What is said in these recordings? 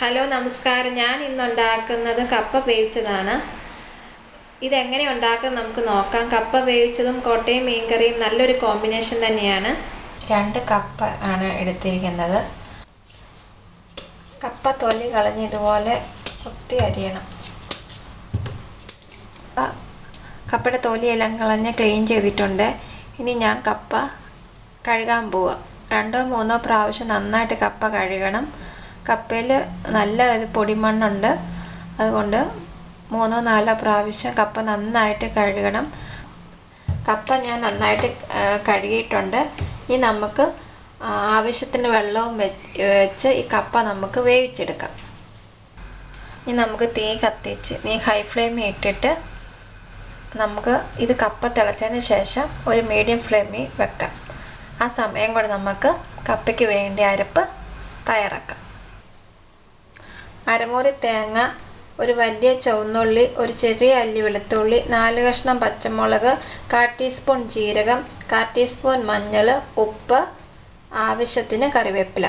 Hello നമസ്കാരം. ഞാൻ ഇന്ന് ഉണ്ടാക്കുന്നത് കപ്പ വേവിച്ചതാണ്. ഇതെങ്ങനെ ഉണ്ടാക്കുന്നത് നമുക്ക് നോക്കാം. കപ്പ വേവിച്ചതും കോട്ടയം മീൻകറിയും നല്ലൊരു കോമ്പിനേഷൻ തന്നെയാണ്. 2 കപ്പ് ആണ് എടുത്തിരിക്കുന്നത്. കപ്പ തൊലി കളഞ്ഞ് ഇതുപോലെ കുത്തി അരിയണം. കപ്പയുടെ തൊലിയെല്ലാം കളഞ്ഞ് ക്ലീൻ ചെയ്തിട്ടുണ്ട്. ഇനി ഞാൻ കപ്പ കഴുകാൻ പോവുക. 2-3 പ്രാവശ്യം നന്നായിട്ട് കപ്പ കഴുകണം. കപ്പയിൽ നല്ല പൊടിമണ്ണുണ്ട്, അതുകൊണ്ട് 3-4 പ്രാവശ്യം കപ്പ നന്നായിട്ട് കഴുകണം. കപ്പ ഞാൻ നന്നായിട്ട് കഴുകിയിട്ടുണ്ട്. ഇനി നമുക്ക് ആവശ്യത്തിന് വെള്ളവും വെച്ച് ഈ കപ്പ നമുക്ക് വേവിച്ചെടുക്കാം. ഇനി നമുക്ക് തീ ഹൈ ഫ്ലെയിമിൽ ഇട്ടിട്ട് നമുക്ക് ഇത് കപ്പ തിളച്ചതിന് ശേഷം ഒരു മീഡിയം ഫ്ലെയിമിൽ വെക്കാം. ആ സമയം കൊണ്ട് നമുക്ക് കപ്പയ്ക്ക് വേണ്ടി അരപ്പ് തയ്യാറാക്കാം. അരമുറി തേങ്ങ, ഒരു വലിയ ചുവന്നുള്ളി, ഒരു ചെറിയ അല്ലി വെളുത്തുള്ളി, 4 കഷ്ണം പച്ചമുളക്, 1/4 ടീസ്പൂൺ ജീരകം, 1/4 ടീസ്പൂൺ മഞ്ഞൾ, ഉപ്പ്, ആവശ്യത്തിന് കറിവേപ്പില.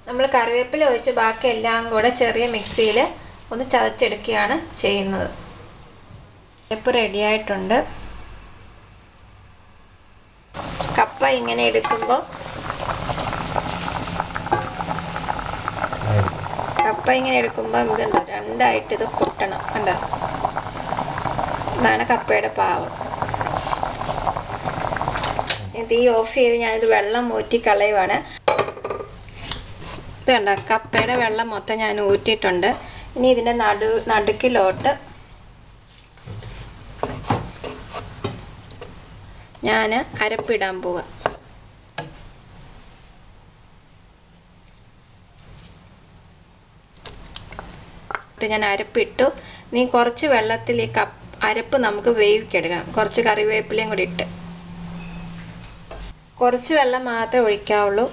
നമ്മൾ കറിവേപ്പില ഒഴിച്ച് ബാക്കി എല്ലാം കൂടെ ചെറിയ മിക്സിയിൽ ഒന്ന് ചതച്ചെടുക്കുകയാണ് ചെയ്യുന്നത്. അരപ്പ് റെഡിയായിട്ടുണ്ട്. കപ്പ ഇങ്ങനെ എടുക്കുമ്പോൾ ഇതുണ്ടോ, രണ്ടായിട്ട് ഇത് പൊട്ടണം. കണ്ടോ, ഇതാണ് കപ്പയുടെ പാവം. തീ ഓഫ് ചെയ്ത് ഞാനിത് വെള്ളം ഊറ്റി കളയുവാണ്. ഇത് കണ്ടോ, കപ്പയുടെ വെള്ളം മൊത്തം ഞാൻ ഊറ്റിയിട്ടുണ്ട്. ഇനി ഇതിൻ്റെ നടുക്കിലോട്ട് ഞാൻ അരപ്പിടാൻ പോവാം. ഞാൻ അരപ്പിട്ടു. നീ കുറച്ച് വെള്ളത്തിൽ ഈ അരപ്പ് നമുക്ക് വേവിക്കെടുക്കാം. കുറച്ച് കറിവേപ്പിലയും കൂടി ഇട്ട് കുറച്ച് വെള്ളം മാത്രമേ ഒഴിക്കാവുള്ളൂ.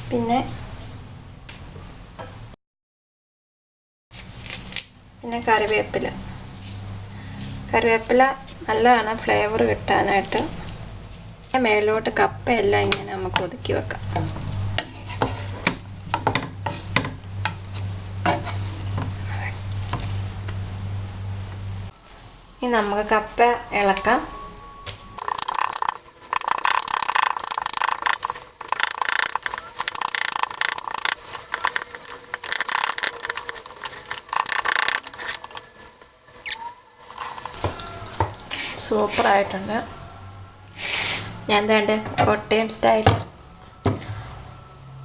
പിന്നെ കറിവേപ്പില നല്ലതാണ് ഫ്ലേവർ കിട്ടാനായിട്ട്. മേലോട്ട് കപ്പയെല്ലാം ഇങ്ങനെ നമുക്ക് ഒതുക്കി വെക്കാം. ഇനി നമുക്ക് കപ്പ ഇളക്കാം. സൂപ്പറായിട്ടുണ്ട്. ഞാൻ വേണ്ട കോട്ടയം സ്റ്റൈൽ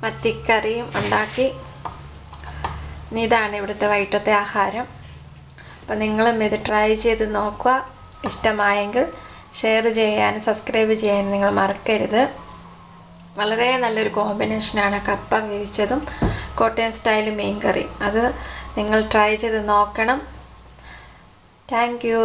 മത്തിക്കറിയും ഉണ്ടാക്കി. ഇതാണ് ഇവിടുത്തെ വൈകിട്ടത്തെ ആഹാരം. അപ്പോൾ നിങ്ങളും ഇത് ട്രൈ ചെയ്ത് നോക്കുക. ഇഷ്ടമായെങ്കിൽ ഷെയർ ചെയ്യാനും സബ്സ്ക്രൈബ് ചെയ്യാനും നിങ്ങൾ മറക്കരുത്. വളരെ നല്ലൊരു കോമ്പിനേഷനാണ് കപ്പ വേവിച്ചതും കോട്ടയം സ്റ്റൈൽ മീൻ കറി. അത് നിങ്ങൾ ട്രൈ ചെയ്ത് നോക്കണം. Thank you.